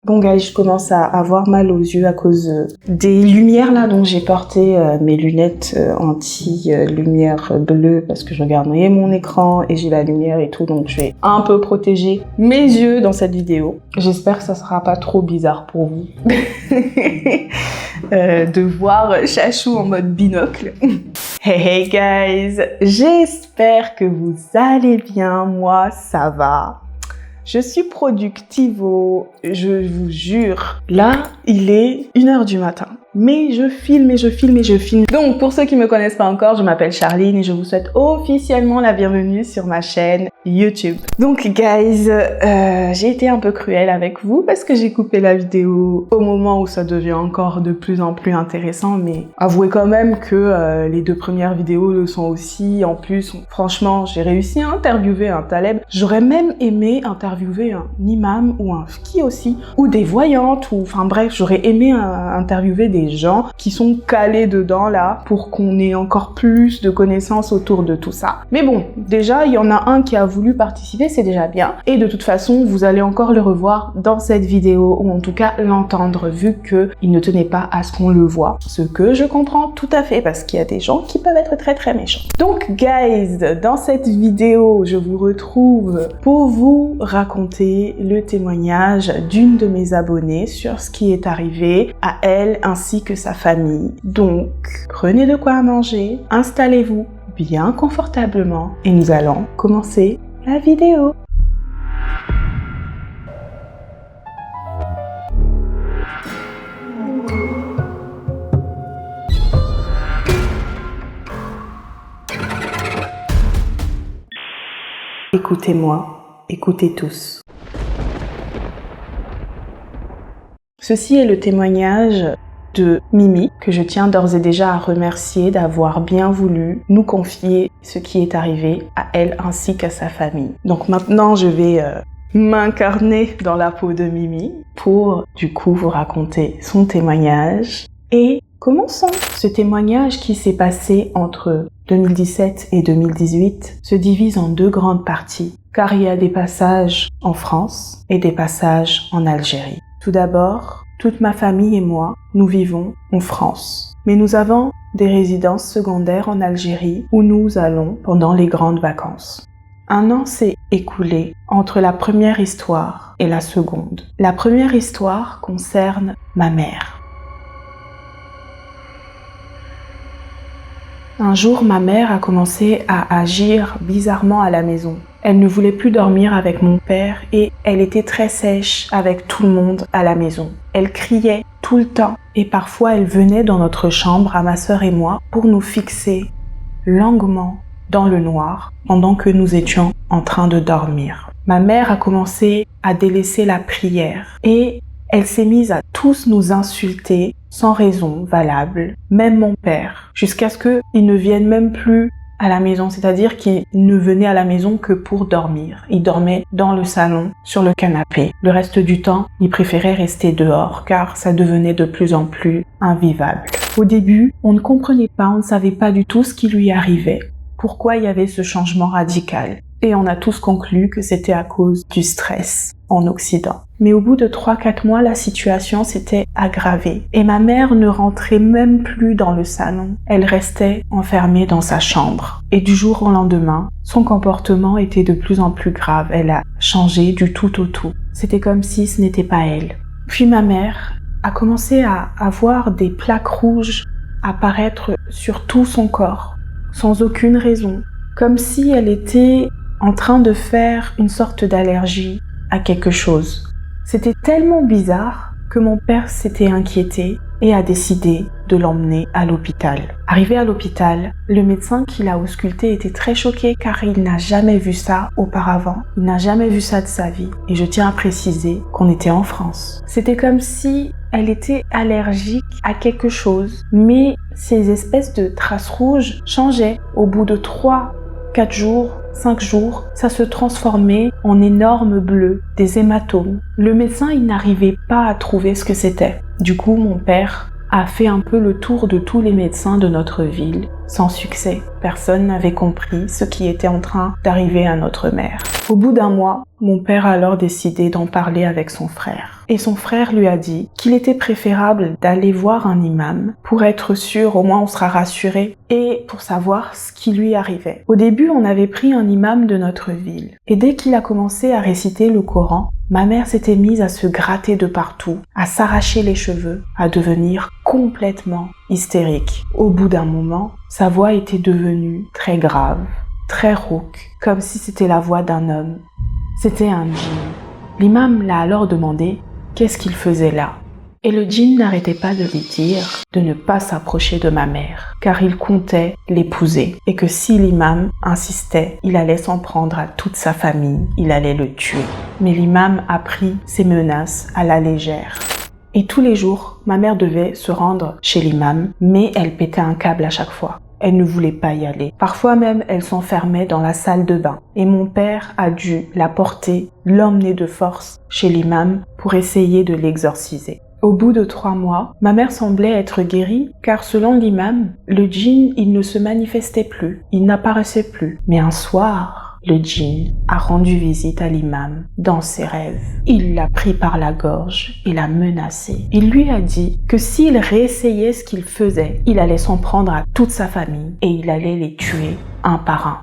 Bon guys, je commence à avoir mal aux yeux à cause des lumières là, donc j'ai porté mes lunettes anti-lumière bleue parce que je regarde mon écran et j'ai la lumière et tout, donc je vais un peu protéger mes yeux dans cette vidéo. J'espère que ça sera pas trop bizarre pour vous de voir Chachou en mode binocle. Hey guys, j'espère que vous allez bien, moi ça va. Je suis productivo, je vous jure. Là, il est 1h du matin. Mais je filme et je filme et je filme. Donc, pour ceux qui me connaissent pas encore, je m'appelle Charline et je vous souhaite officiellement la bienvenue sur ma chaîne YouTube. Donc, guys, j'ai été un peu cruelle avec vous parce que j'ai coupé la vidéo au moment où ça devient encore de plus en plus intéressant. Mais avouez quand même que les 2 premières vidéos le sont aussi. En plus, franchement, j'ai réussi à interviewer un taleb. J'aurais même aimé interviewer un imam ou un fqih aussi, ou des voyantes, ou enfin bref, j'aurais aimé interviewer des gens qui sont calés dedans là pour qu'on ait encore plus de connaissances autour de tout ça. Mais bon, déjà il y en a un qui a voulu participer, c'est déjà bien. Et de toute façon, vous allez encore le revoir dans cette vidéo, ou en tout cas l'entendre, vu que il ne tenait pas à ce qu'on le voit. Ce que je comprends tout à fait, parce qu'il y a des gens qui peuvent être très méchants. Donc guys, dans cette vidéo, je vous retrouve pour vous raconter le témoignage d'une de mes abonnées sur ce qui est arrivé à elle ainsi que sa famille. Donc, prenez de quoi manger, installez-vous bien confortablement et nous allons commencer la vidéo. Écoutez-moi, écoutez tous. Ceci est le témoignage de Mimi, que je tiens d'ores et déjà à remercier d'avoir bien voulu nous confier ce qui est arrivé à elle ainsi qu'à sa famille. Donc maintenant, je vais m'incarner dans la peau de Mimi pour du coup vous raconter son témoignage. Et commençons. Ce témoignage qui s'est passé entre 2017 et 2018 se divise en 2 grandes parties, car il y a des passages en France et des passages en Algérie. Tout d'abord, toute ma famille et moi, nous vivons en France. Mais nous avons des résidences secondaires en Algérie où nous allons pendant les grandes vacances. 1 an s'est écoulé entre la première histoire et la seconde. La première histoire concerne ma mère. Un jour, ma mère a commencé à agir bizarrement à la maison. Elle ne voulait plus dormir avec mon père et elle était très sèche avec tout le monde à la maison. Elle criait tout le temps et parfois elle venait dans notre chambre à ma sœur et moi pour nous fixer longuement dans le noir pendant que nous étions en train de dormir. Ma mère a commencé à délaisser la prière et elle s'est mise à tous nous insulter sans raison valable, même mon père, jusqu'à ce qu'il ne vienne même plus à la maison, c'est-à-dire qu'il ne venait à la maison que pour dormir. Il dormait dans le salon, sur le canapé. Le reste du temps, il préférait rester dehors, car ça devenait de plus en plus invivable. Au début, on ne comprenait pas, on ne savait pas du tout ce qui lui arrivait. Pourquoi il y avait ce changement radical? Et on a tous conclu que c'était à cause du stress en Occident. Mais au bout de 3-4 mois, la situation s'était aggravée. Et ma mère ne rentrait même plus dans le salon. Elle restait enfermée dans sa chambre. Et du jour au lendemain, son comportement était de plus en plus grave. Elle a changé du tout au tout. C'était comme si ce n'était pas elle. Puis ma mère a commencé à avoir des plaques rouges apparaître sur tout son corps, sans aucune raison. Comme si elle était en train de faire une sorte d'allergie à quelque chose. C'était tellement bizarre que mon père s'était inquiété et a décidé de l'emmener à l'hôpital. Arrivé à l'hôpital, le médecin qui l'a ausculté était très choqué car il n'a jamais vu ça auparavant. Il n'a jamais vu ça de sa vie. Et je tiens à préciser qu'on était en France. C'était comme si elle était allergique à quelque chose, mais ces espèces de traces rouges changeaient au bout de 3-4 jours, 5 jours, ça se transformait en énormes bleus, des hématomes. Le médecin, il n'arrivait pas à trouver ce que c'était. Du coup, mon père a fait un peu le tour de tous les médecins de notre ville sans succès. Personne n'avait compris ce qui était en train d'arriver à notre mère. Au bout d'un mois, mon père a alors décidé d'en parler avec son frère. Et son frère lui a dit qu'il était préférable d'aller voir un imam pour être sûr, au moins on sera rassuré, et pour savoir ce qui lui arrivait. Au début, on avait pris un imam de notre ville. Et dès qu'il a commencé à réciter le Coran, ma mère s'était mise à se gratter de partout, à s'arracher les cheveux, à devenir complètement hystérique. Au bout d'un moment, sa voix était devenue très grave, très rauque, comme si c'était la voix d'un homme. C'était un djinn. L'imam l'a alors demandé qu'est-ce qu'il faisait là. Et le djinn n'arrêtait pas de lui dire de ne pas s'approcher de ma mère, car il comptait l'épouser, et que si l'imam insistait, il allait s'en prendre à toute sa famille, il allait le tuer. Mais l'imam a pris ses menaces à la légère. Et tous les jours, ma mère devait se rendre chez l'imam, mais elle pétait un câble à chaque fois. Elle ne voulait pas y aller. Parfois même, elle s'enfermait dans la salle de bain. Et mon père a dû la porter, l'emmener de force chez l'imam pour essayer de l'exorciser. Au bout de 3 mois, ma mère semblait être guérie, car selon l'imam, le djinn, il ne se manifestait plus, il n'apparaissait plus. Mais un soir, le djinn a rendu visite à l'imam dans ses rêves. Il l'a pris par la gorge et l'a menacé. Il lui a dit que s'il réessayait ce qu'il faisait, il allait s'en prendre à toute sa famille et il allait les tuer un par un.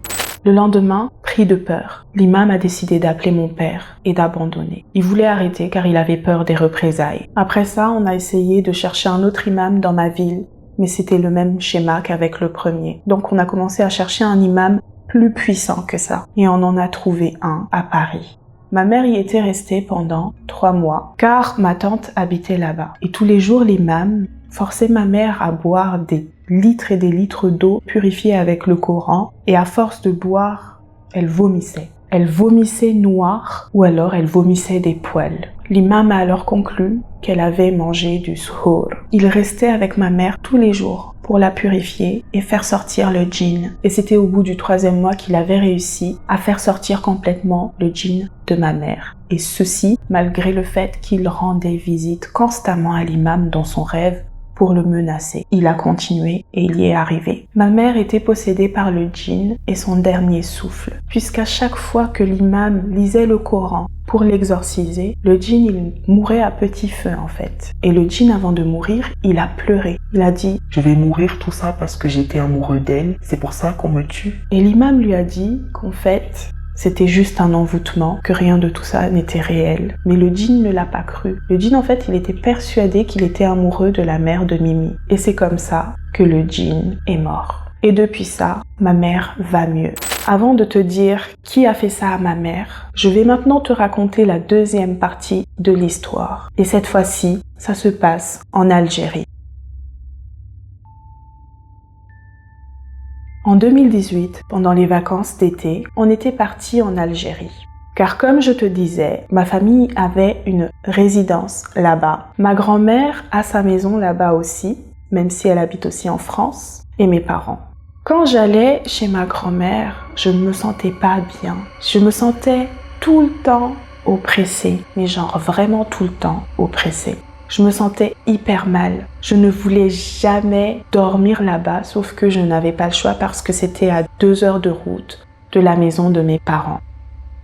Le lendemain, pris de peur, l'imam a décidé d'appeler mon père et d'abandonner. Il voulait arrêter car il avait peur des représailles. Après ça, on a essayé de chercher un autre imam dans ma ville, mais c'était le même schéma qu'avec le premier. Donc on a commencé à chercher un imam plus puissant que ça. Et on en a trouvé un à Paris. Ma mère y était restée pendant 3 mois, car ma tante habitait là-bas. Et tous les jours, l'imam forçait ma mère à boire des litres et des litres d'eau purifiée avec le Coran, et à force de boire, elle vomissait. Elle vomissait noir, ou alors elle vomissait des poils. L'imam a alors conclu qu'elle avait mangé du suhour. Il restait avec ma mère tous les jours pour la purifier et faire sortir le djinn. Et c'était au bout du 3e mois qu'il avait réussi à faire sortir complètement le djinn de ma mère. Et ceci, malgré le fait qu'il rendait visite constamment à l'imam dans son rêve pour le menacer. Il a continué et il y est arrivé. Ma mère était possédée par le djinn et son dernier souffle, puisqu'à chaque fois que l'imam lisait le Coran pour l'exorciser, le djinn il mourait à petit feu en fait. Et le djinn avant de mourir, il a pleuré. Il a dit « Je vais mourir tout ça parce que j'étais amoureux d'elle, c'est pour ça qu'on me tue ». Et l'imam lui a dit qu'en fait, c'était juste un envoûtement, que rien de tout ça n'était réel. Mais le djinn ne l'a pas cru. Le djinn, en fait, il était persuadé qu'il était amoureux de la mère de Mimi. Et c'est comme ça que le djinn est mort. Et depuis ça, ma mère va mieux. Avant de te dire qui a fait ça à ma mère, je vais maintenant te raconter la 2e partie de l'histoire. Et cette fois-ci, ça se passe en Algérie. En 2018, pendant les vacances d'été, on était partis en Algérie. Car comme je te disais, ma famille avait une résidence là-bas. Ma grand-mère a sa maison là-bas aussi, même si elle habite aussi en France, et mes parents. Quand j'allais chez ma grand-mère, je ne me sentais pas bien. Je me sentais tout le temps oppressée, mais genre vraiment tout le temps oppressée. Je me sentais hyper mal. Je ne voulais jamais dormir là-bas, sauf que je n'avais pas le choix parce que c'était à 2 heures de route de la maison de mes parents.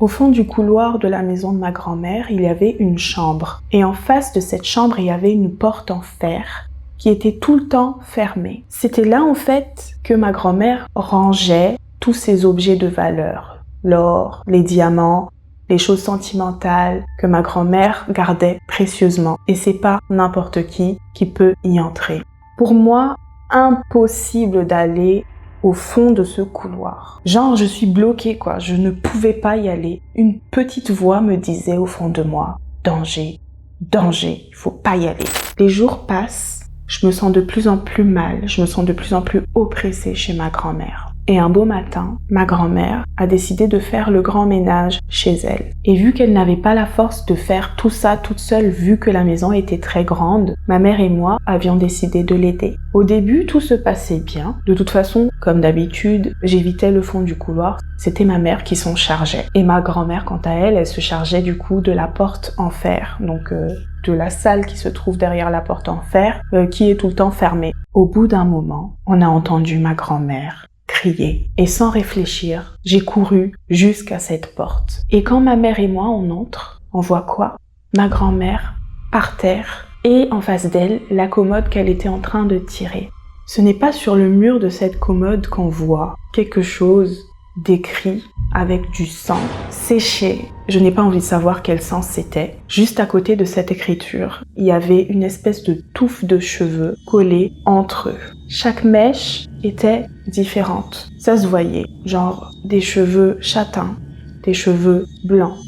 Au fond du couloir de la maison de ma grand-mère, il y avait une chambre. Et en face de cette chambre, il y avait une porte en fer qui était tout le temps fermée. C'était là, en fait, que ma grand-mère rangeait tous ses objets de valeur. L'or, les diamants, les choses sentimentales que ma grand-mère gardait précieusement. Et c'est pas n'importe qui peut y entrer. Pour moi, impossible d'aller au fond de ce couloir. Genre, je suis bloquée, quoi. Je ne pouvais pas y aller. Une petite voix me disait au fond de moi, danger, danger, il faut pas y aller. Les jours passent, je me sens de plus en plus mal, je me sens de plus en plus oppressée chez ma grand-mère. Et un beau matin, ma grand-mère a décidé de faire le grand ménage chez elle. Et vu qu'elle n'avait pas la force de faire tout ça toute seule, vu que la maison était très grande, ma mère et moi avions décidé de l'aider. Au début, tout se passait bien. De toute façon, comme d'habitude, j'évitais le fond du couloir. C'était ma mère qui s'en chargeait. Et ma grand-mère, quant à elle, elle se chargeait du coup de la porte en fer. Donc, de la salle qui se trouve derrière la porte en fer, qui est tout le temps fermée. Au bout d'un moment, on a entendu ma grand-mère crier. Et sans réfléchir, j'ai couru jusqu'à cette porte. Et quand ma mère et moi, on entre, on voit quoi? Ma grand-mère, par terre, et en face d'elle, la commode qu'elle était en train de tirer. Ce n'est pas sur le mur de cette commode qu'on voit quelque chose d'écrit avec du sang séché. Je n'ai pas envie de savoir quel sang c'était. Juste à côté de cette écriture, il y avait une espèce de touffe de cheveux collés entre eux. Chaque mèche était différente. Ça se voyait, genre des cheveux châtains, des cheveux blancs,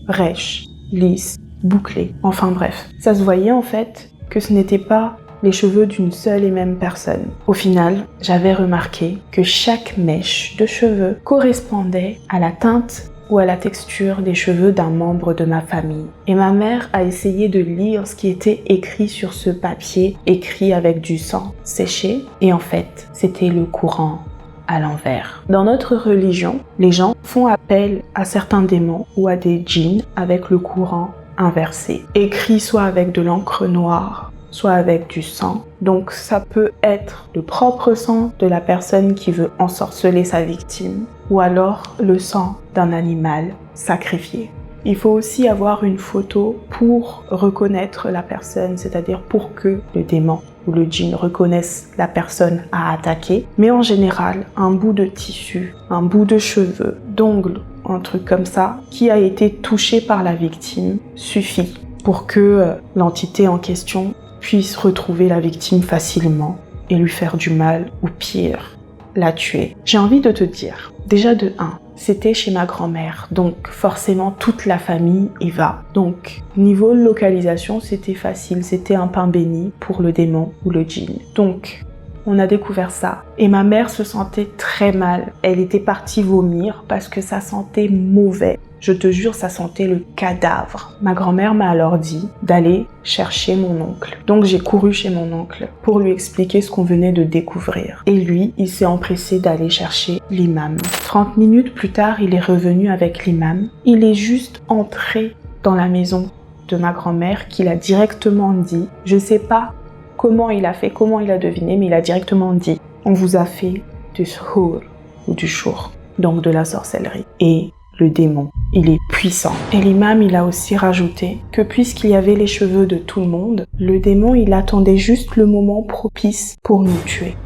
rêches, lisses, bouclés. Enfin bref, ça se voyait en fait que ce n'était pas les cheveux d'une seule et même personne. Au final, j'avais remarqué que chaque mèche de cheveux correspondait à la teinte ou à la texture des cheveux d'un membre de ma famille. Et ma mère a essayé de lire ce qui était écrit sur ce papier, écrit avec du sang séché, et en fait, c'était le Coran à l'envers. Dans notre religion, les gens font appel à certains démons ou à des djinns avec le Coran inversé, écrit soit avec de l'encre noire, soit avec du sang. Donc ça peut être le propre sang de la personne qui veut ensorceler sa victime, ou alors le sang d'un animal sacrifié. Il faut aussi avoir une photo pour reconnaître la personne, c'est-à-dire pour que le démon ou le djinn reconnaisse la personne à attaquer. Mais en général, un bout de tissu, un bout de cheveux, d'ongles, un truc comme ça, qui a été touché par la victime, suffit pour que l'entité en question puisse retrouver la victime facilement et lui faire du mal, ou pire, la tuer. J'ai envie de te dire, déjà de 1, c'était chez ma grand-mère, donc forcément toute la famille y va. Donc niveau localisation, c'était facile, c'était un pain béni pour le démon ou le djinn. Donc on a découvert ça et ma mère se sentait très mal. Elle était partie vomir parce que ça sentait mauvais. Je te jure, ça sentait le cadavre. Ma grand-mère m'a alors dit d'aller chercher mon oncle. Donc j'ai couru chez mon oncle pour lui expliquer ce qu'on venait de découvrir. Et lui, il s'est empressé d'aller chercher l'imam. 30 minutes plus tard, il est revenu avec l'imam. Il est juste entré dans la maison de ma grand-mère qu'il a directement dit, je sais pas comment il a fait, comment il a deviné, mais il a directement dit, on vous a fait du suhour ou du chour, donc de la sorcellerie. Et le démon, il est puissant. Et l'imam, il a aussi rajouté que puisqu'il y avait les cheveux de tout le monde, le démon, il attendait juste le moment propice pour nous tuer.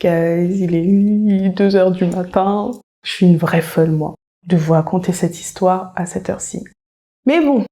Guys, il est 2h du matin. Je suis une vraie folle, moi, de vous raconter cette histoire à cette heure-ci. Mais bon,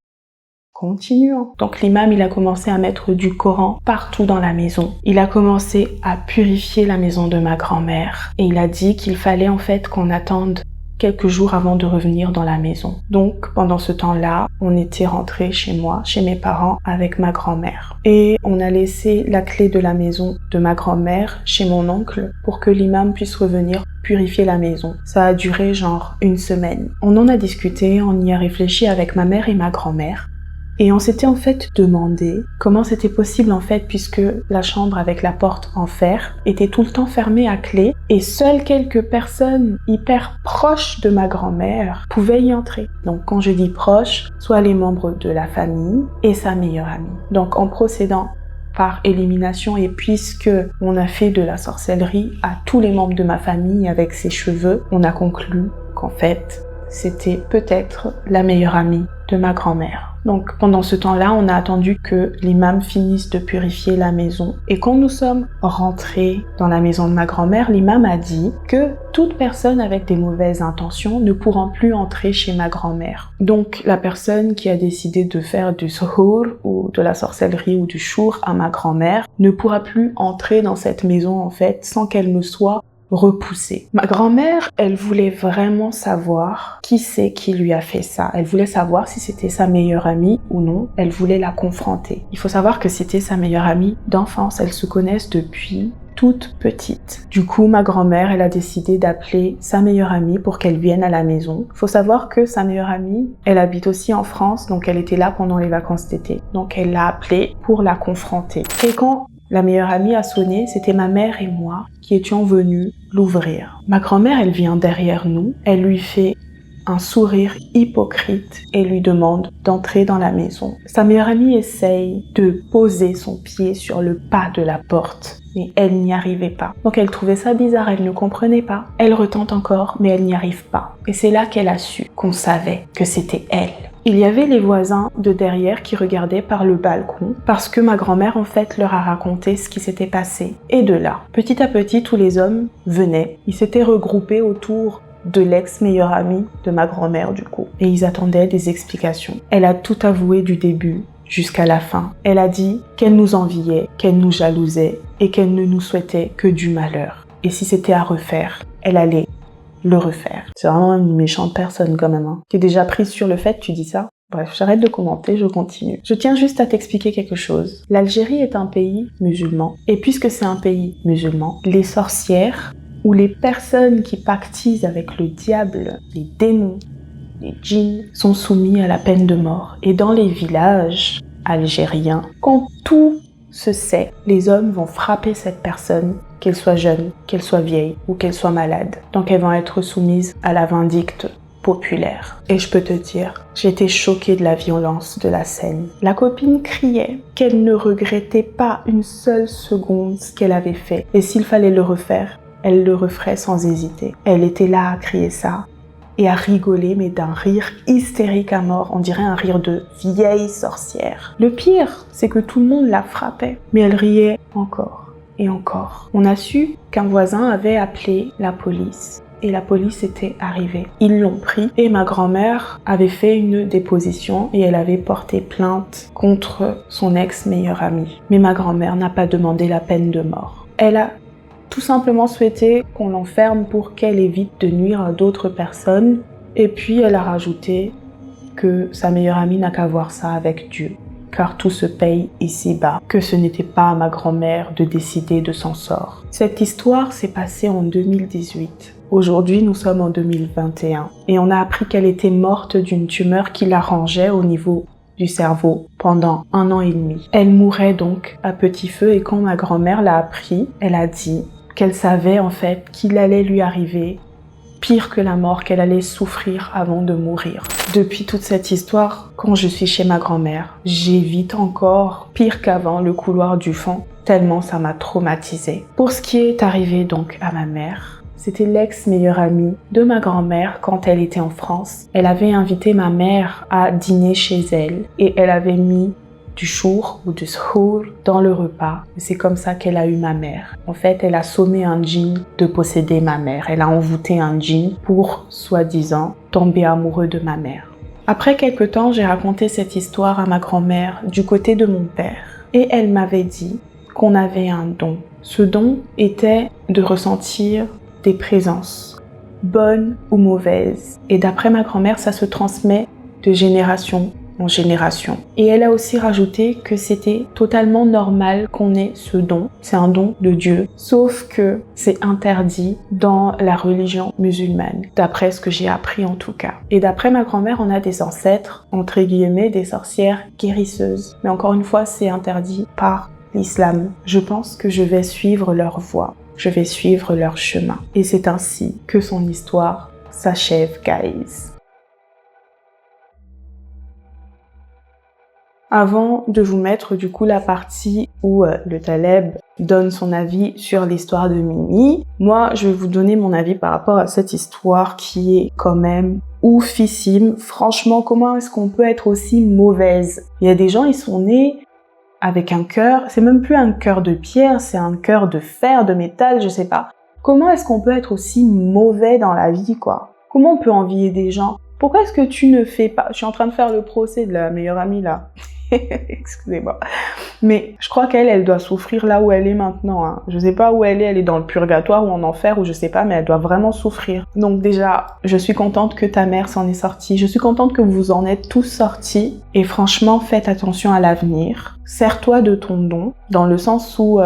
continuons. Donc l'imam, il a commencé à mettre du Coran partout dans la maison. Il a commencé à purifier la maison de ma grand-mère. Et il a dit qu'il fallait en fait qu'on attende quelques jours avant de revenir dans la maison. Donc pendant ce temps-là, on était rentré chez moi, chez mes parents, avec ma grand-mère. Et on a laissé la clé de la maison de ma grand-mère chez mon oncle pour que l'imam puisse revenir purifier la maison. Ça a duré genre 1 semaine. On en a discuté, on y a réfléchi avec ma mère et ma grand-mère. Et on s'était en fait demandé comment c'était possible en fait puisque la chambre avec la porte en fer était tout le temps fermée à clé et seules quelques personnes hyper proches de ma grand-mère pouvaient y entrer. Donc quand je dis proches, soit les membres de la famille et sa meilleure amie. Donc en procédant par élimination et puisque on a fait de la sorcellerie à tous les membres de ma famille avec ses cheveux, on a conclu qu'en fait c'était peut-être la meilleure amie de ma grand-mère. Donc pendant ce temps-là, on a attendu que l'imam finisse de purifier la maison. Et quand nous sommes rentrés dans la maison de ma grand-mère, l'imam a dit que toute personne avec des mauvaises intentions ne pourra plus entrer chez ma grand-mère. Donc la personne qui a décidé de faire du suhour ou de la sorcellerie ou du chour à ma grand-mère ne pourra plus entrer dans cette maison en fait sans qu'elle ne soit repoussée. Ma grand-mère, elle voulait vraiment savoir qui c'est qui lui a fait ça. Elle voulait savoir si c'était sa meilleure amie ou non. Elle voulait la confronter. Il faut savoir que c'était sa meilleure amie d'enfance. Elles se connaissent depuis toute petite. Du coup, ma grand-mère, elle a décidé d'appeler sa meilleure amie pour qu'elle vienne à la maison. Faut savoir que sa meilleure amie, elle habite aussi en France, donc elle était là pendant les vacances d'été. Donc elle l'a appelée pour la confronter. Et quand la meilleure amie a sonné, c'était ma mère et moi qui étions venus l'ouvrir. Ma grand-mère, elle vient derrière nous, elle lui fait un sourire hypocrite et lui demande d'entrer dans la maison. Sa meilleure amie essaye de poser son pied sur le pas de la porte, mais elle n'y arrivait pas. Donc elle trouvait ça bizarre, elle ne comprenait pas. Elle retente encore, mais elle n'y arrive pas. Et c'est là qu'elle a su qu'on savait que c'était elle. Il y avait les voisins de derrière qui regardaient par le balcon parce que ma grand-mère en fait leur a raconté ce qui s'était passé. Et de là, petit à petit, tous les hommes venaient. Ils s'étaient regroupés autour de l'ex-meilleure amie de ma grand-mère du coup. Et ils attendaient des explications. Elle a tout avoué du début jusqu'à la fin. Elle a dit qu'elle nous enviait, qu'elle nous jalousait et qu'elle ne nous souhaitait que du malheur. Et si c'était à refaire, elle allait le refaire. C'est vraiment une méchante personne quand même. T'es déjà prise sur le fait, tu dis ça? Bref, j'arrête de commenter, je continue. Je tiens juste à t'expliquer quelque chose. L'Algérie est un pays musulman. Et puisque c'est un pays musulman, les sorcières ou les personnes qui pactisent avec le diable, les démons, les djinns, sont soumis à la peine de mort. Et dans les villages algériens, quand tout se sait, les hommes vont frapper cette personne, qu'elle soit jeune, qu'elle soit vieille ou qu'elle soit malade. Donc elles vont être soumises à la vindicte populaire. Et je peux te dire, j'étais choquée de la violence de la scène. La copine criait qu'elle ne regrettait pas une seule seconde ce qu'elle avait fait. Et s'il fallait le refaire, elle le referait sans hésiter. Elle était là à crier ça et à rigoler, mais d'un rire hystérique à mort. On dirait un rire de vieille sorcière. Le pire, c'est que tout le monde la frappait, mais elle riait encore et encore. On a su qu'un voisin avait appelé la police et la police était arrivée. Ils l'ont pris et ma grand-mère avait fait une déposition et elle avait porté plainte contre son ex-meilleure amie. Mais ma grand-mère n'a pas demandé la peine de mort. Elle a tout simplement souhaité qu'on l'enferme pour qu'elle évite de nuire à d'autres personnes. Et puis elle a rajouté que sa meilleure amie n'a qu'à voir ça avec Dieu, car tout se paye ici-bas, que ce n'était pas à ma grand-mère de décider de son sort. Cette histoire s'est passée en 2018. Aujourd'hui, nous sommes en 2021 et on a appris qu'elle était morte d'une tumeur qui la rangeait au niveau du cerveau pendant 1 an et demi. Elle mourait donc à petit feu et quand ma grand-mère l'a appris, elle a dit qu'elle savait en fait qu'il allait lui arriver pire que la mort, qu'elle allait souffrir avant de mourir. Depuis toute cette histoire, quand je suis chez ma grand-mère, j'évite encore, pire qu'avant, le couloir du fond, tellement ça m'a traumatisée. Pour ce qui est arrivé donc à ma mère, c'était l'ex-meilleure amie de ma grand-mère quand elle était en France. Elle avait invité ma mère à dîner chez elle et elle avait mis du chour ou du shour dans le repas. C'est comme ça qu'elle a eu ma mère. En fait, elle a sommé un djinn de posséder ma mère. Elle a envoûté un djinn pour, soi-disant, tomber amoureux de ma mère. Après quelque temps, j'ai raconté cette histoire à ma grand-mère du côté de mon père. Et elle m'avait dit qu'on avait un don. Ce don était de ressentir des présences, bonnes ou mauvaises. Et d'après ma grand-mère, ça se transmet de génération en génération. Et elle a aussi rajouté que c'était totalement normal qu'on ait ce don. C'est un don de Dieu. Sauf que c'est interdit dans la religion musulmane, d'après ce que j'ai appris en tout cas. Et d'après ma grand-mère, on a des ancêtres, entre guillemets, des sorcières guérisseuses. Mais encore une fois, c'est interdit par l'islam. Je pense que je vais suivre leur voie. Je vais suivre leur chemin. Et c'est ainsi que son histoire s'achève, guys. Avant de vous mettre du coup la partie où le Taleb donne son avis sur l'histoire de Mimi, moi je vais vous donner mon avis par rapport à cette histoire qui est quand même oufissime. Franchement, comment est-ce qu'on peut être aussi mauvaise? Il y a des gens, ils sont nés avec un cœur, c'est même plus un cœur de pierre, c'est un cœur de fer, de métal, je sais pas. Comment est-ce qu'on peut être aussi mauvais dans la vie, quoi? Comment on peut envier des gens? Pourquoi est-ce que tu ne fais pas... Je suis en train de faire le procès de la meilleure amie, là. Excusez-moi. Mais je crois qu'elle, elle doit souffrir là où elle est maintenant. Hein. Je sais pas où elle est dans le purgatoire ou en enfer ou je sais pas, mais elle doit vraiment souffrir. Donc déjà, je suis contente que ta mère s'en est sortie. Je suis contente que vous en êtes tous sortis. Et franchement, faites attention à l'avenir. Sers-toi de ton don, dans le sens où,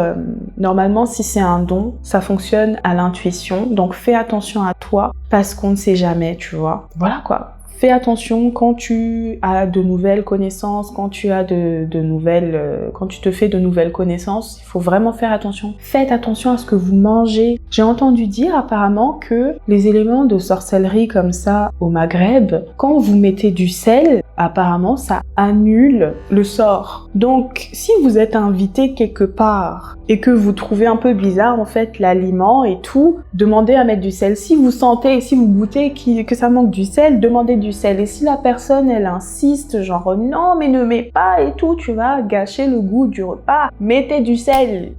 normalement, si c'est un don, ça fonctionne à l'intuition. Donc fais attention à toi, parce qu'on ne sait jamais, tu vois. Voilà quoi. Fais attention quand tu as de nouvelles connaissances, quand tu as quand tu te fais de nouvelles connaissances, il faut vraiment faire attention. Faites attention à ce que vous mangez. J'ai entendu dire apparemment que les éléments de sorcellerie comme ça au Maghreb, quand vous mettez du sel, apparemment ça annule le sort. Donc si vous êtes invité quelque part et que vous trouvez un peu bizarre en fait l'aliment et tout, demandez à mettre du sel. Si vous sentez, si vous goûtez que ça manque du sel, demandez du sel. Et si la personne elle insiste genre non mais ne mets pas et tout, tu vas gâcher le goût du repas, mettez du sel.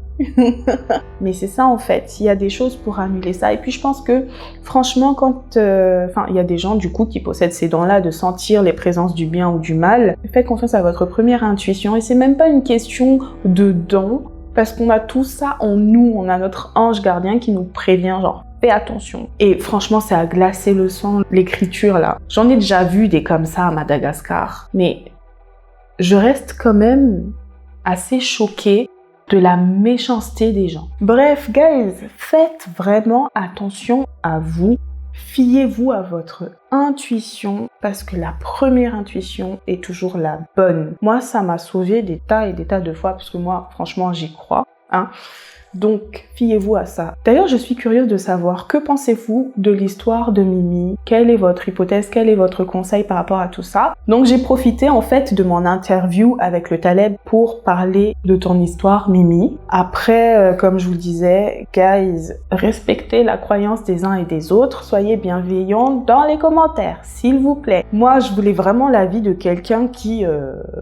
Mais c'est ça en fait, il y a des choses pour annuler ça. Et puis je pense que franchement quand il y a des gens du coup qui possèdent ces dons-là de sentir les présences du bien ou du mal, faites confiance à votre première intuition et c'est même pas une question de don parce qu'on a tout ça en nous, on a notre ange gardien qui nous prévient genre fais attention. Et franchement, c'est à glacer le sang, l'écriture là. J'en ai déjà vu des comme ça à Madagascar. Mais je reste quand même assez choquée de la méchanceté des gens. Bref, guys, faites vraiment attention à vous. Fiez-vous à votre intuition parce que la première intuition est toujours la bonne. Moi, ça m'a sauvé des tas et des tas de fois parce que moi, franchement, j'y crois. Hein. Donc, fiez-vous à ça. D'ailleurs, je suis curieuse de savoir, que pensez-vous de l'histoire de Mimi? Quelle est votre hypothèse? Quel est votre conseil par rapport à tout ça? Donc, j'ai profité en fait de mon interview avec le Taleb pour parler de ton histoire, Mimi. Après, comme je vous le disais, guys, respectez la croyance des uns et des autres. Soyez bienveillants dans les commentaires, s'il vous plaît. Moi, je voulais vraiment l'avis de quelqu'un qui,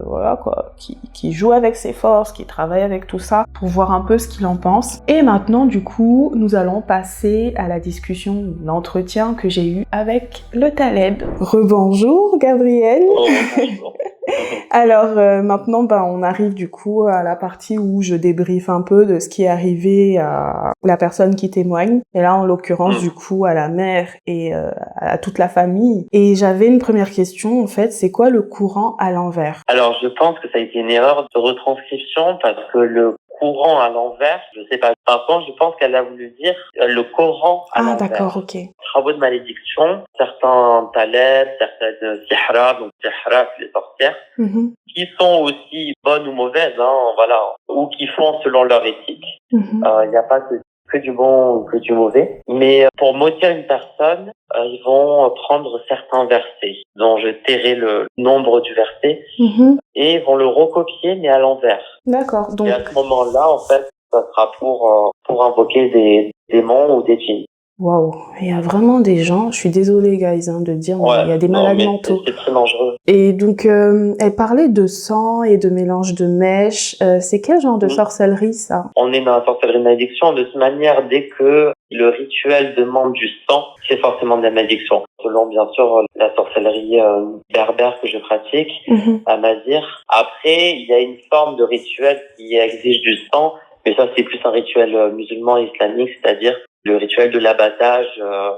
voilà quoi, qui joue avec ses forces, qui travaille avec tout ça, pour voir un peu ce qu'il en pense. Et maintenant, du coup, nous allons passer à la discussion, l'entretien que j'ai eu avec le Taleb. Rebonjour, Gabriel. Bonjour. Alors, maintenant, on arrive du coup à la partie où je débriefe un peu de ce qui est arrivé à la personne qui témoigne. Et là, en l'occurrence, du coup, à la mère et à toute la famille. Et j'avais une première question, en fait, c'est quoi le courant à l'envers? Alors, je pense que ça a été une erreur de retranscription parce que le courant à l'envers, je sais pas. Par contre, je pense qu'elle a voulu dire le Coran à l'envers. Ah, d'accord, ok. Travaux de malédiction, certains taleb, certaines sihra, donc sihra, c'est les sorcières, qui sont aussi bonnes ou mauvaises, hein, voilà, ou qui font selon leur éthique. Il n'y a pas que du bon ou que du mauvais. Mais pour maudire une personne, ils vont prendre certains versets, dont je tairai le nombre du verset, et ils vont le recopier, mais à l'envers. D'accord. Donc... Et à ce moment-là, en fait, ça sera pour invoquer des démons ou des djinns. Waouh, il y a vraiment des gens, je suis désolée guys de dire, mais il y a des malades mentaux. C'est très dangereux. Et donc, elle parlait de sang et de mélange de mèches. C'est quel genre de sorcellerie ça? On est dans la sorcellerie de malédiction. De toute manière, dès que le rituel demande du sang, c'est forcément de la malédiction. Selon, bien sûr, la sorcellerie berbère que je pratique, à Mazir. Après, il y a une forme de rituel qui exige du sang, mais ça, c'est plus un rituel musulman islamique, c'est-à-dire le rituel de l'abattage,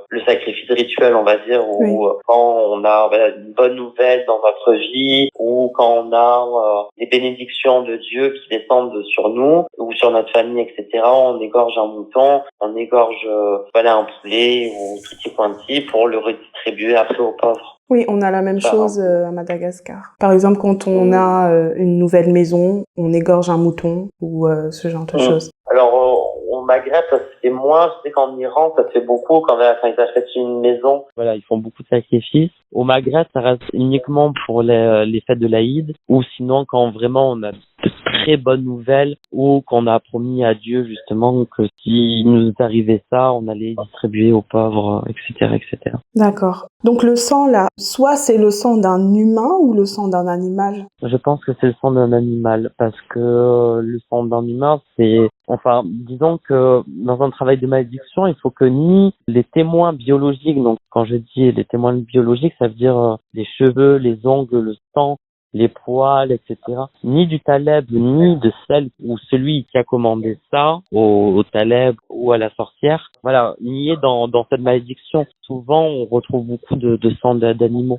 le sacrifice rituel, on va dire, où quand on a une bonne nouvelle dans notre vie, ou quand on a des bénédictions de Dieu qui descendent sur nous, ou sur notre famille, etc., on égorge un mouton, on égorge un poulet, ou tutti quanti, pour le redistribuer après aux pauvres. Oui, on a la même chose à Madagascar. Par exemple, quand on a une nouvelle maison, on égorge un mouton, ou ce genre de choses. Alors, au Maghreb, ça se fait moins. Je sais qu'en Iran, ça se fait beaucoup quand ils achètent une maison. Voilà, ils font beaucoup de sacrifices. Au Maghreb, ça reste uniquement pour les fêtes de l'Aïd, ou sinon quand vraiment on a de très bonnes nouvelles, ou qu'on a promis à Dieu justement que s'il nous arrivait ça, on allait distribuer aux pauvres, etc., etc. D'accord. Donc le sang là, soit c'est le sang d'un humain ou le sang d'un animal? Je pense que c'est le sang d'un animal, parce que le sang d'un humain, disons que dans un travail de malédiction, il faut que ni les témoins biologiques, donc quand je dis les témoins biologiques, ça veut dire les cheveux, les ongles, le sang, les poils, etc. Ni du taleb, ni de celle ou celui qui a commandé ça au taleb ou à la sorcière. Voilà, ni est dans cette malédiction. Souvent, on retrouve beaucoup de sang d'animaux.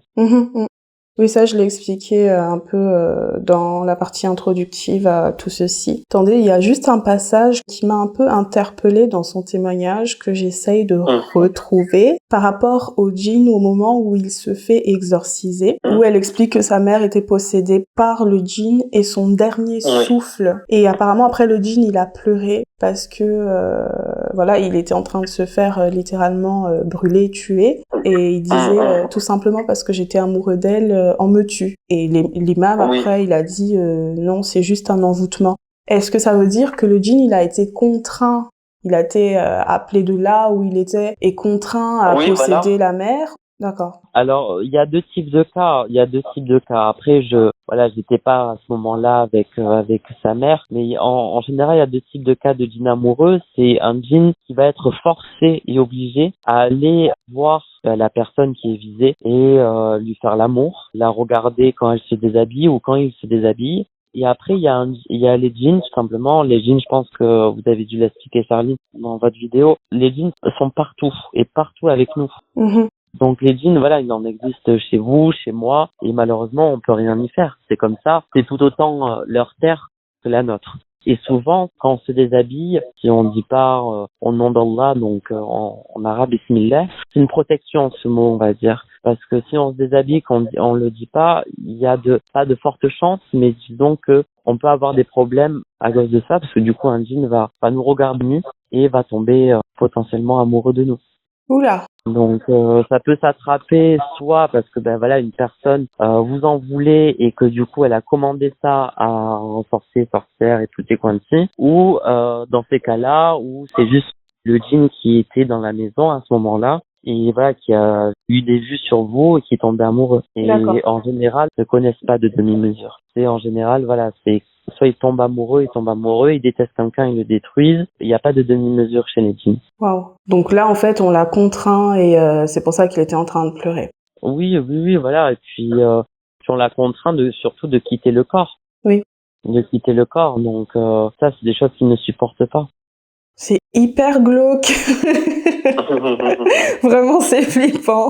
Oui, ça, je l'ai expliqué un peu dans la partie introductive à tout ceci. Attendez, il y a juste un passage qui m'a un peu interpellée dans son témoignage que j'essaye de retrouver par rapport au djinn au moment où il se fait exorciser, où elle explique que sa mère était possédée par le djinn et son dernier souffle. Et apparemment, après, le djinn, il a pleuré parce que, voilà, il était en train de se faire littéralement brûler, tuer. Et il disait tout simplement parce que j'étais amoureux d'elle, on me tue. Et l'imam après il a dit non, c'est juste un envoûtement. Est-ce que ça veut dire que le djinn il a été contraint, il a été appelé de là où il était et contraint à posséder la mère? D'accord. Alors, il y a deux types de cas. Après, j'étais pas à ce moment-là avec sa mère, mais en général, il y a deux types de cas de djinn amoureux. C'est un djinn qui va être forcé et obligé à aller voir la personne qui est visée et lui faire l'amour, la regarder quand elle se déshabille ou quand il se déshabille. Et après, il y a les djinns, tout simplement. Les djinns, je pense que vous avez dû l'expliquer, Charlie, dans votre vidéo. Les djinns sont partout et partout avec nous. Donc les djinns, voilà, il en existe chez vous, chez moi, et malheureusement, on peut rien y faire. C'est comme ça. C'est tout autant leur terre que la nôtre. Et souvent, quand on se déshabille, si on dit pas au nom d'Allah, donc en arabe, Bismillah, c'est une protection, ce mot, on va dire. Parce que si on se déshabille, qu'on on le dit pas, il y a pas de fortes chances, mais disons que on peut avoir des problèmes à cause de ça, parce que du coup, un djinn va nous regarder nu et va tomber potentiellement amoureux de nous. Oula. Donc ça peut s'attraper soit parce que une personne vous en voulait et que du coup elle a commandé ça à un sorcière et tout est coincé, ou dans ces cas-là où c'est juste le djinn qui était dans la maison à ce moment-là et voilà qui a eu des vues sur vous et qui est tombé amoureux. Et en général, ils ne connaissent pas de demi-mesure. C'est en général c'est soit ils tombent amoureux, ils détestent quelqu'un, ils le détruisent. Il n'y a pas de demi-mesure chez les djinns. Waouh. Donc là, en fait, on l'a contraint et c'est pour ça qu'il était en train de pleurer. Oui, voilà. Et puis on l'a contraint surtout de quitter le corps. Oui. De quitter le corps. Donc ça, c'est des choses qu'il ne supporte pas. C'est hyper glauque. Vraiment, c'est flippant.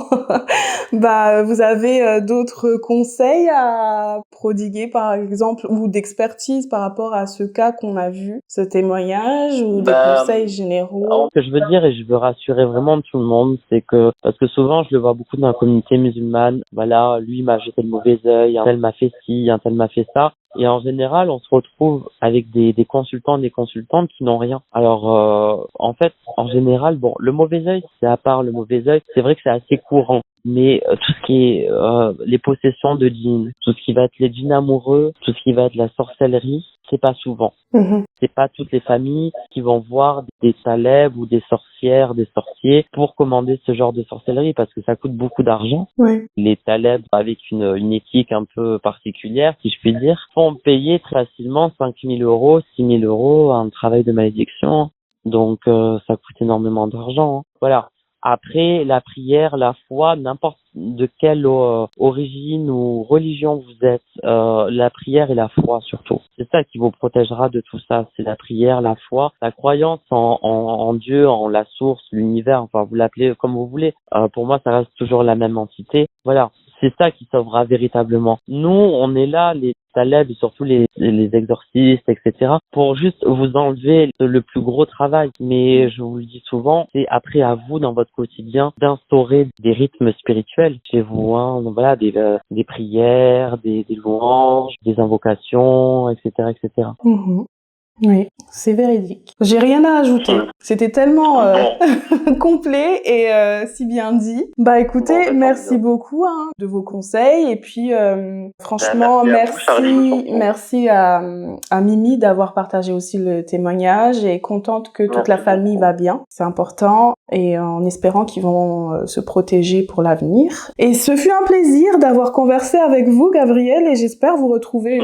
Vous avez d'autres conseils à prodiguer, par exemple, ou d'expertise par rapport à ce cas qu'on a vu, ce témoignage, ou des conseils généraux? Ce que je veux dire, et je veux rassurer vraiment tout le monde, c'est que, parce que souvent, je le vois beaucoup dans la communauté musulmane, voilà, lui m'a jeté le mauvais œil, un tel m'a fait ci, un tel m'a fait ça. Et en général, on se retrouve avec des consultants et des consultantes qui n'ont rien. Alors, en fait, en général, le mauvais œil, c'est à part le mauvais œil, c'est vrai que c'est assez courant. Mais tout ce qui est les possessions de djinns, tout ce qui va être les djinns amoureux, tout ce qui va être la sorcellerie, c'est pas souvent. C'est pas toutes les familles qui vont voir des talebs ou des sorcières, des sorciers pour commander ce genre de sorcellerie parce que ça coûte beaucoup d'argent. Oui. Les talebs avec une éthique un peu particulière, si je puis dire, font payer très facilement 5 000 €, 6 000 € un travail de malédiction. Donc ça coûte énormément d'argent. Voilà. Après, la prière, la foi, n'importe de quelle origine ou religion vous êtes, la prière et la foi surtout. C'est ça qui vous protégera de tout ça. C'est la prière, la foi, la croyance en Dieu, en la source, l'univers, enfin vous l'appelez comme vous voulez. Pour moi, ça reste toujours la même entité. Voilà. C'est ça qui sauvera véritablement. Nous, on est là, les talebs et surtout les exorcistes, etc., pour juste vous enlever le plus gros travail. Mais je vous le dis souvent, c'est après à vous, dans votre quotidien, d'instaurer des rythmes spirituels chez vous. Donc voilà, des prières, des louanges, des invocations, etc., etc. Oui, c'est véridique. J'ai rien à ajouter. C'était tellement complet et si bien dit. Écoutez, merci beaucoup de vos conseils et puis franchement merci à Mimi d'avoir partagé aussi le témoignage et contente que toute la famille va bien. C'est important et en espérant qu'ils vont se protéger pour l'avenir. Et ce fut un plaisir d'avoir conversé avec vous, Gabriel, et j'espère vous retrouver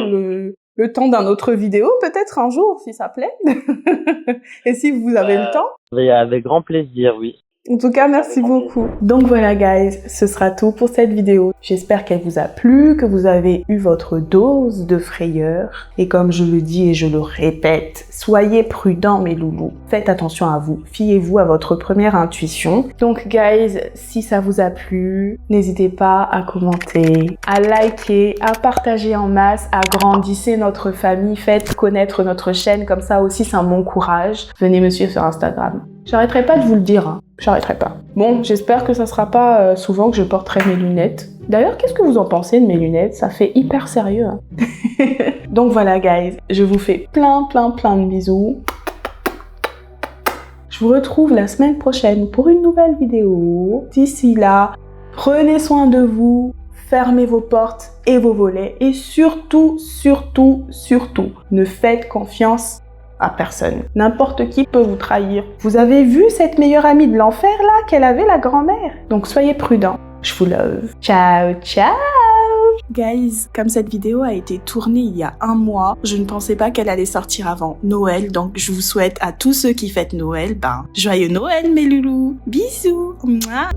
le temps d'un autre vidéo, peut-être un jour, si ça plaît. Et si vous avez le temps. Avec grand plaisir, oui. En tout cas, merci beaucoup. Donc voilà, guys, ce sera tout pour cette vidéo. J'espère qu'elle vous a plu, que vous avez eu votre dose de frayeur. Et comme je le dis et je le répète, soyez prudents, mes loulous. Faites attention à vous. Fiez-vous à votre première intuition. Donc, guys, si ça vous a plu, n'hésitez pas à commenter, à liker, à partager en masse, à grandissez notre famille. Faites connaître notre chaîne. Comme ça aussi, c'est un bon courage. Venez me suivre sur Instagram. J'arrêterai pas de vous le dire, hein. J'arrêterai pas. Bon, j'espère que ça sera pas souvent que je porterai mes lunettes. D'ailleurs, qu'est-ce que vous en pensez de mes lunettes? Ça fait hyper sérieux, hein. Donc voilà, guys, je vous fais plein de bisous. Je vous retrouve la semaine prochaine pour une nouvelle vidéo. D'ici là, prenez soin de vous, fermez vos portes et vos volets et surtout, ne faites confiance à personne. N'importe qui peut vous trahir. Vous avez vu cette meilleure amie de l'enfer là qu'elle avait, la grand-mère? Donc soyez prudents. Je vous love. Ciao, ciao! Guys, comme cette vidéo a été tournée il y a 1 mois, je ne pensais pas qu'elle allait sortir avant Noël, donc je vous souhaite à tous ceux qui fêtent Noël, joyeux Noël mes loulous! Bisous! Mouah.